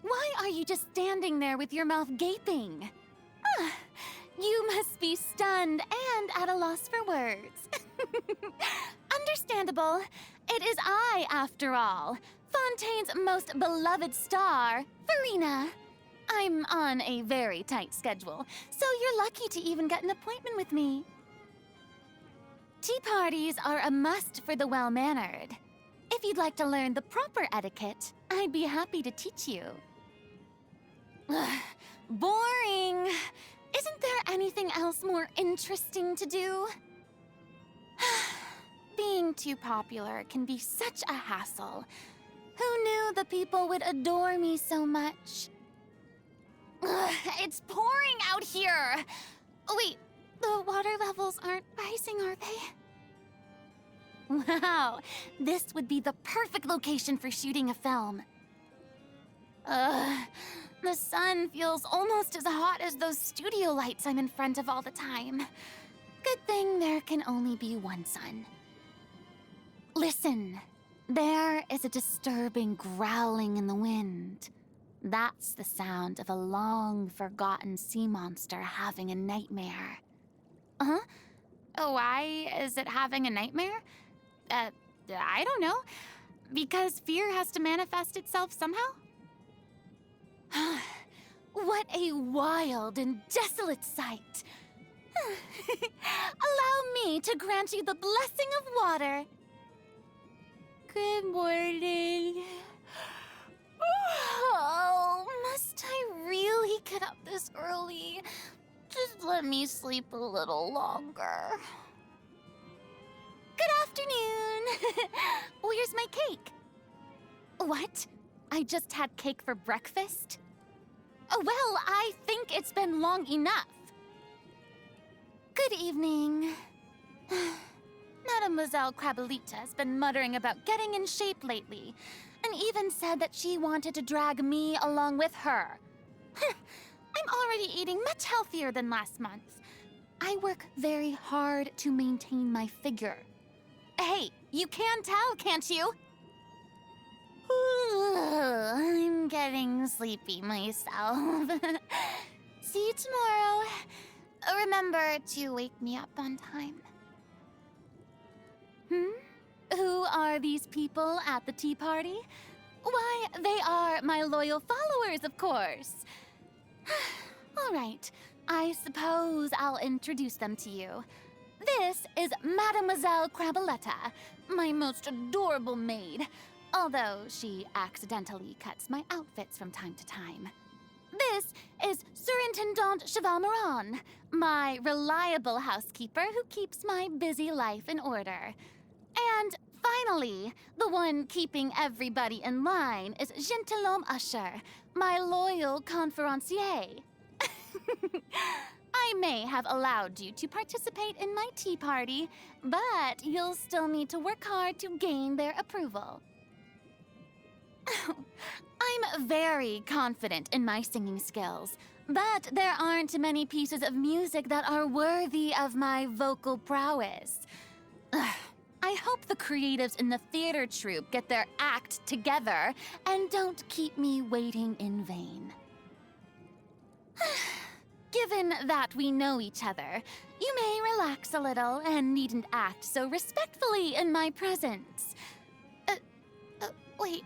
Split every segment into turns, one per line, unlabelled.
Why are you just standing there with your mouth gaping? You must be stunned and at a loss for words. Understandable. It is I, after all, Fontaine's most beloved star, Furina. I'm on a very tight schedule, so you're lucky to even get an appointment with me. Tea parties are a must for the well-mannered. If you'd like to learn the proper etiquette, I'd be happy to teach you. Boring. Isn't there anything else more interesting to do? Being too popular can be such a hassle. Who knew the people would adore me so much? It's pouring out here! Wait, the water levels aren't rising, are they? Wow, this would be the perfect location for shooting a film. The sun feels almost as hot as those studio lights I'm in front of all the time. Good thing there can only be one sun. Listen, there is a disturbing growling in the wind. That's the sound of a long-forgotten sea monster having a nightmare. Huh? Why is it having a nightmare? I don't know. Because fear has to manifest itself somehow? What a wild and desolate sight. Allow me to grant you the blessing of water. Good morning. Oh, must I really get up this early? Just let me sleep a little longer. Good afternoon. Where's my cake? What? I just had cake for breakfast? Oh, well, I think it's been long enough. Good evening. Mademoiselle Crabellita has been muttering about getting in shape lately, and even said that she wanted to drag me along with her. I'm already eating much healthier than last month. I work very hard to maintain my figure. Hey, you can tell, can't you? I'm getting sleepy myself. See you tomorrow. Remember to wake me up on time. Who are these people at the tea party? Why, they are my loyal followers, of course. All right, I suppose I'll introduce them to you. This is Mademoiselle Crabelletta, my most adorable maid, although she accidentally cuts my outfits from time to time. This is Surintendant Cheval-Moran, my reliable housekeeper who keeps my busy life in order. And finally, the one keeping everybody in line is Gentilhomme Usher, my loyal conferencier. I may have allowed you to participate in my tea party, but you'll still need to work hard to gain their approval. I'm very confident in my singing skills, but there aren't many pieces of music that are worthy of my vocal prowess. I hope the creatives in the theater troupe get their act together and don't keep me waiting in vain. Given that we know each other, you may relax a little and needn't act so respectfully in my presence. Wait,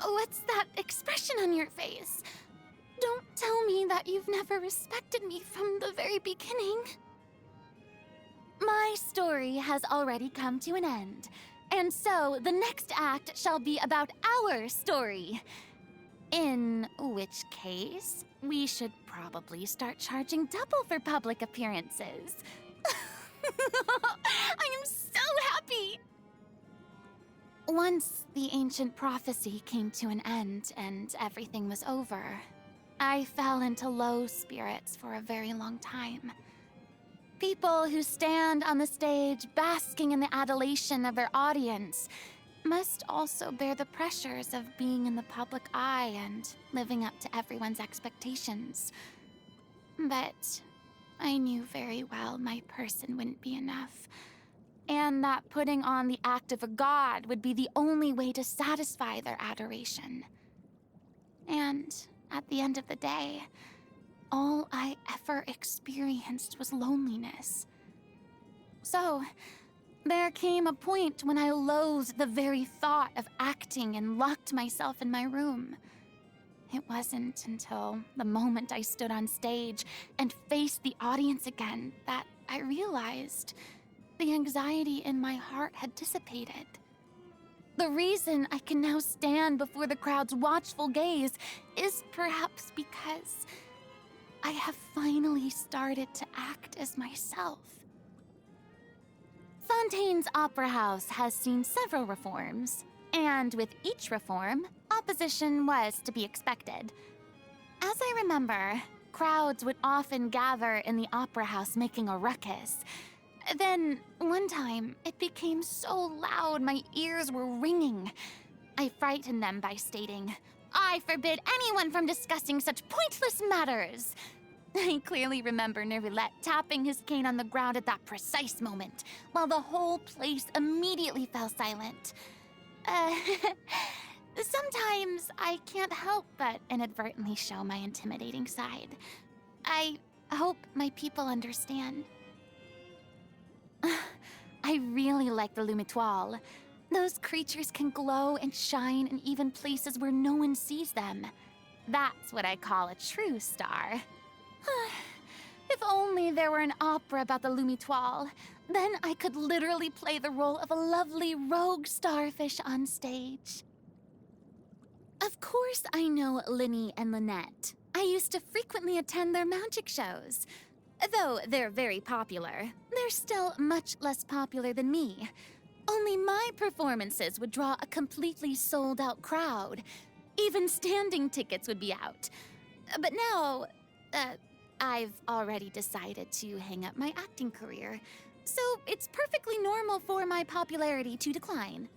what's that expression on your face? Don't tell me that you've never respected me from the very beginning. My story has already come to an end, and so the next act shall be about our story. In which case, we should probably start charging double for public appearances. I am so happy! Once the ancient prophecy came to an end and everything was over, I fell into low spirits for a very long time. People who stand on the stage basking in the adulation of their audience must also bear the pressures of being in the public eye and living up to everyone's expectations. But I knew very well my person wouldn't be enough, and that putting on the act of a god would be the only way to satisfy their adoration. And at the end of the day, all I ever experienced was loneliness. So, there came a point when I loathed the very thought of acting and locked myself in my room. It wasn't until the moment I stood on stage and faced the audience again that I realized the anxiety in my heart had dissipated. The reason I can now stand before the crowd's watchful gaze is perhaps because I have finally started to act as myself. Fontaine's Opera House has seen several reforms, and with each reform, opposition was to be expected. As I remember, crowds would often gather in the Opera House making a ruckus. Then, one time, it became so loud my ears were ringing. I frightened them by stating, "I forbid anyone from discussing such pointless matters." I clearly remember Neuvillette tapping his cane on the ground at that precise moment, while the whole place immediately fell silent. Sometimes I can't help but inadvertently show my intimidating side. I hope my people understand. I really like the Lumitoile. Those creatures can glow and shine in even places where no one sees them. That's what I call a true star. If only there were an opera about the Lumitoile, then I could literally play the role of a lovely rogue starfish on stage. Of course I know Linny and Lynette. I used to frequently attend their magic shows. Though they're very popular, they're still much less popular than me. Only my performances would draw a completely sold-out crowd. Even standing tickets would be out. But now, I've already decided to hang up my acting career, so it's perfectly normal for my popularity to decline.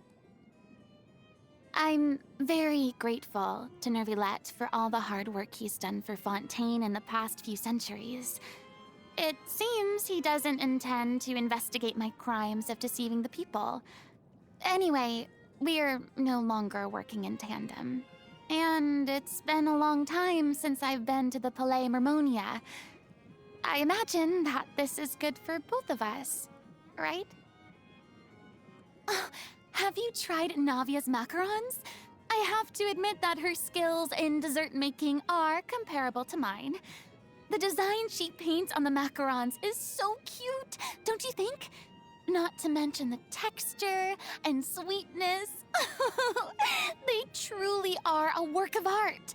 I'm very grateful to Neuvillette for all the hard work he's done for Fontaine in the past few centuries. It seems he doesn't intend to investigate my crimes of deceiving the people. Anyway, we're no longer working in tandem. And it's been a long time since I've been to the Palais Mermonia. I imagine that this is good for both of us, right? Oh, have you tried Navia's macarons? I have to admit that her skills in dessert making are comparable to mine. The design she paints on the macarons is so cute, don't you think? Not to mention the texture and sweetness. They truly are a work of art.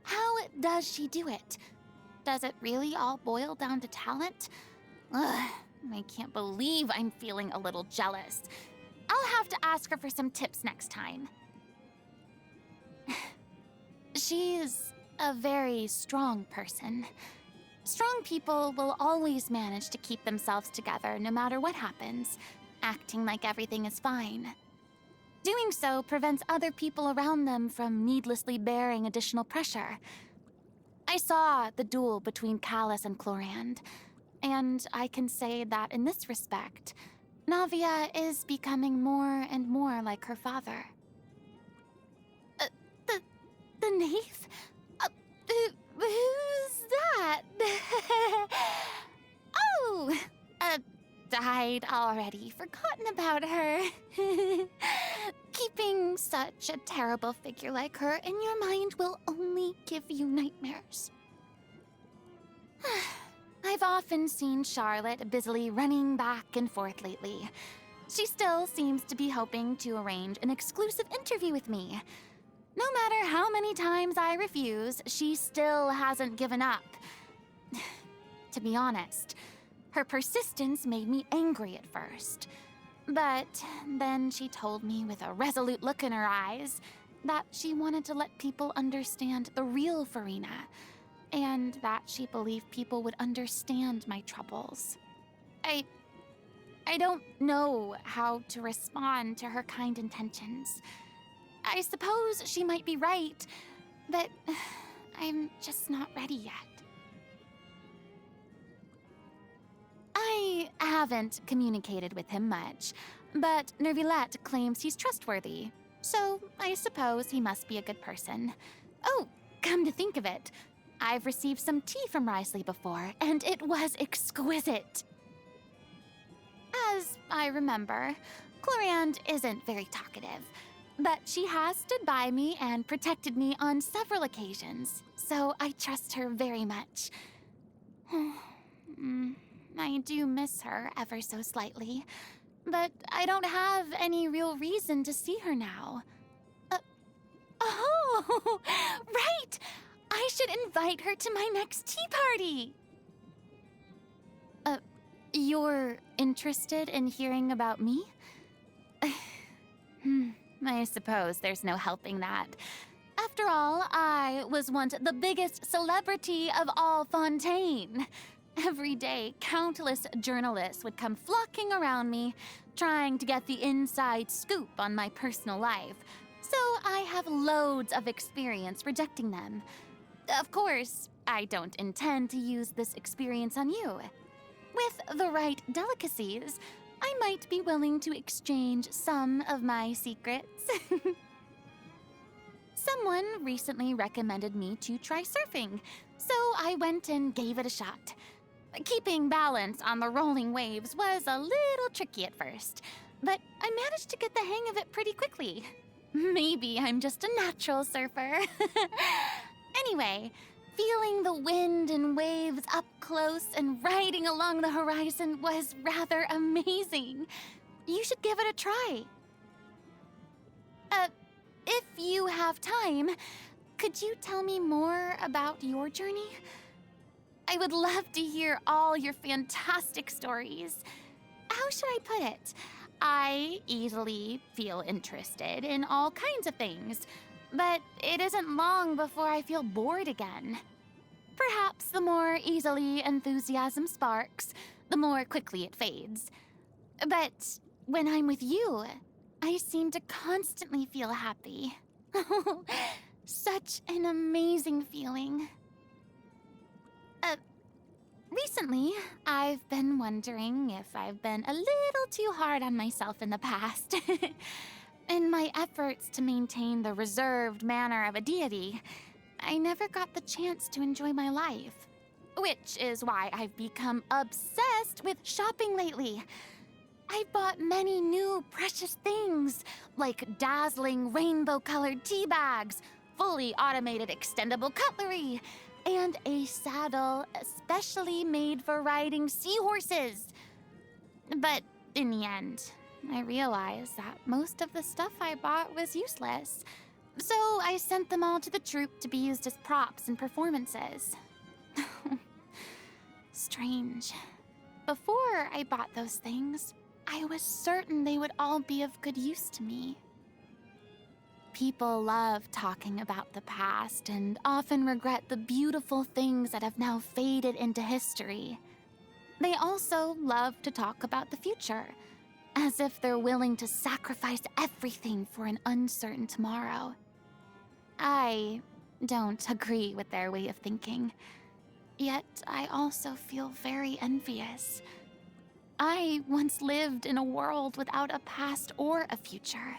How does she do it? Does it really all boil down to talent? Ugh, I can't believe I'm feeling a little jealous. I'll have to ask her for some tips next time. She's a very strong person. Strong people will always manage to keep themselves together no matter what happens, acting like everything is fine. Doing so prevents other people around them from needlessly bearing additional pressure. I saw the duel between Callus and Chlorand, and I can say that in this respect, Navia is becoming more and more like her father. The knave? Who's that? Oh! I'd already forgotten about her. Keeping such a terrible figure like her in your mind will only give you nightmares. I've often seen Charlotte busily running back and forth lately. She still seems to be hoping to arrange an exclusive interview with me. No matter how many times I refuse, she still hasn't given up. To be honest, her persistence made me angry at first. But then she told me with a resolute look in her eyes that she wanted to let people understand the real Furina, and that she believed people would understand my troubles. I don't know how to respond to her kind intentions. I suppose she might be right, but I'm just not ready yet. I haven't communicated with him much, but Nervilette claims he's trustworthy, so I suppose he must be a good person. Oh, come to think of it, I've received some tea from Risley before, and it was exquisite. As I remember, Cloriand isn't very talkative, but she has stood by me and protected me on several occasions, so I trust her very much. I do miss her ever so slightly, but I don't have any real reason to see her now. Oh, right! I should invite her to my next tea party! You're interested in hearing about me? I suppose there's no helping that. After all, I was once the biggest celebrity of all Fontaine. Every day, countless journalists would come flocking around me, trying to get the inside scoop on my personal life. So I have loads of experience rejecting them. Of course, I don't intend to use this experience on you. With the right delicacies, I might be willing to exchange some of my secrets. Someone recently recommended me to try surfing, so I went and gave it a shot. Keeping balance on the rolling waves was a little tricky at first, but I managed to get the hang of it pretty quickly. Maybe I'm just a natural surfer. Anyway, feeling the wind and waves up close and riding along the horizon was rather amazing. You should give it a try. If you have time, could you tell me more about your journey? I would love to hear all your fantastic stories. How should I put it? I easily feel interested in all kinds of things, but it isn't long before I feel bored again. Perhaps the more easily enthusiasm sparks, the more quickly it fades. But when I'm with you, I seem to constantly feel happy. Such an amazing feeling. Recently, I've been wondering if I've been a little too hard on myself in the past. In my efforts to maintain the reserved manner of a deity, I never got the chance to enjoy my life. Which is why I've become obsessed with shopping lately. I've bought many new precious things, like dazzling rainbow-colored tea bags, fully automated extendable cutlery, and a saddle especially made for riding seahorses. But in the end, I realized that most of the stuff I bought was useless, so I sent them all to the troupe to be used as props in performances. Strange. Before I bought those things, I was certain they would all be of good use to me. People love talking about the past and often regret the beautiful things that have now faded into history. They also love to talk about the future, as if they're willing to sacrifice everything for an uncertain tomorrow. I don't agree with their way of thinking, yet I also feel very envious. I once lived in a world without a past or a future.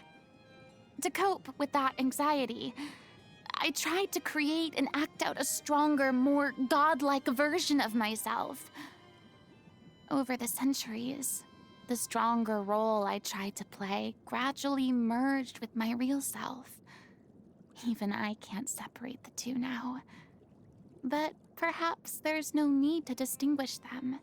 To cope with that anxiety, I tried to create and act out a stronger, more godlike version of myself. Over the centuries, the stronger role I tried to play gradually merged with my real self. Even I can't separate the two now. But perhaps there's no need to distinguish them.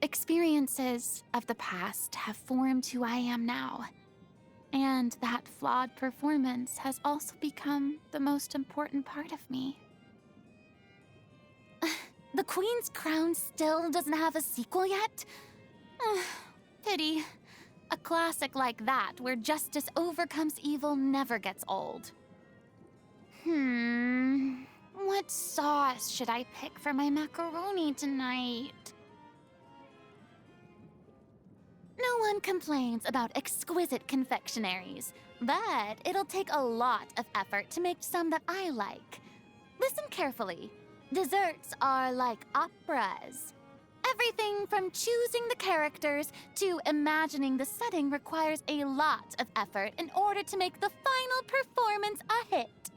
Experiences of the past have formed who I am now, and that flawed performance has also become the most important part of me. The Queen's Crown still doesn't have a sequel yet? Pity. A classic like that, where justice overcomes evil, never gets old. What sauce should I pick for my macaroni tonight? No one complains about exquisite confectionaries, but it'll take a lot of effort to make some that I like. Listen carefully. Desserts are like operas. Everything from choosing the characters to imagining the setting requires a lot of effort in order to make the final performance a hit.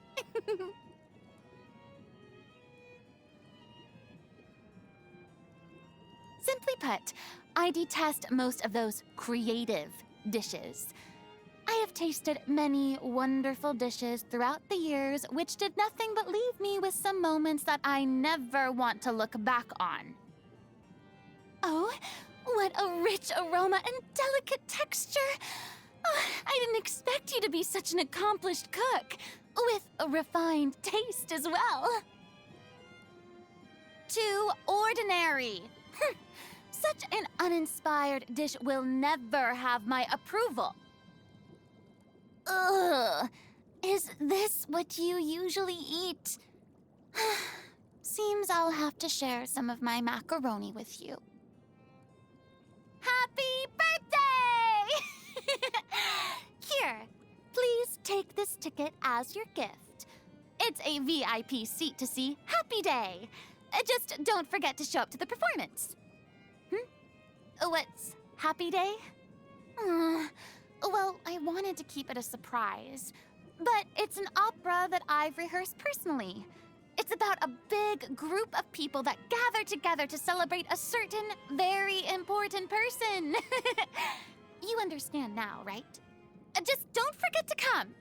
Simply put, I detest most of those creative dishes. I have tasted many wonderful dishes throughout the years which did nothing but leave me with some moments that I never want to look back on. Oh, what a rich aroma and delicate texture! Oh, I didn't expect you to be such an accomplished cook, with a refined taste as well. Too ordinary. Such an uninspired dish will never have my approval. Ugh. Is this what you usually eat? Seems I'll have to share some of my macaroni with you. Happy birthday! Here, please take this ticket as your gift. It's a VIP seat to see Happy Day. Just don't forget to show up to the performance. What's Happy Day? Well, I wanted to keep it a surprise, but it's an opera that I've rehearsed personally. It's about a big group of people that gather together to celebrate a certain very important person. You understand now, right? Just don't forget to come.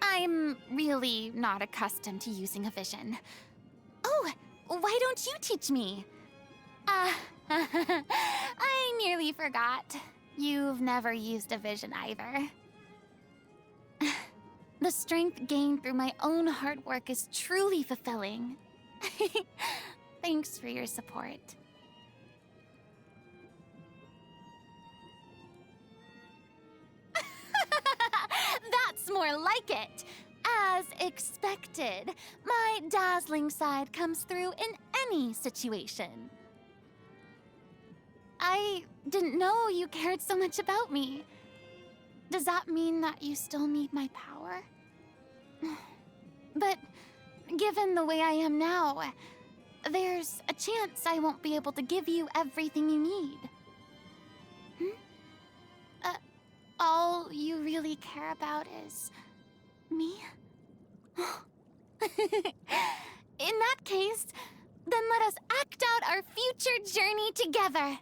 I'm really not accustomed to using a vision. Oh, why don't you teach me? I nearly forgot. You've never used a vision either. The strength gained through my own hard work is truly fulfilling. Thanks for your support. That's more like it. As expected, my dazzling side comes through in any situation. I didn't know you cared so much about me. Does that mean that you still need my power? But given the way I am now, there's a chance I won't be able to give you everything you need. All you really care about is me? In that case, then let us act out our future journey together.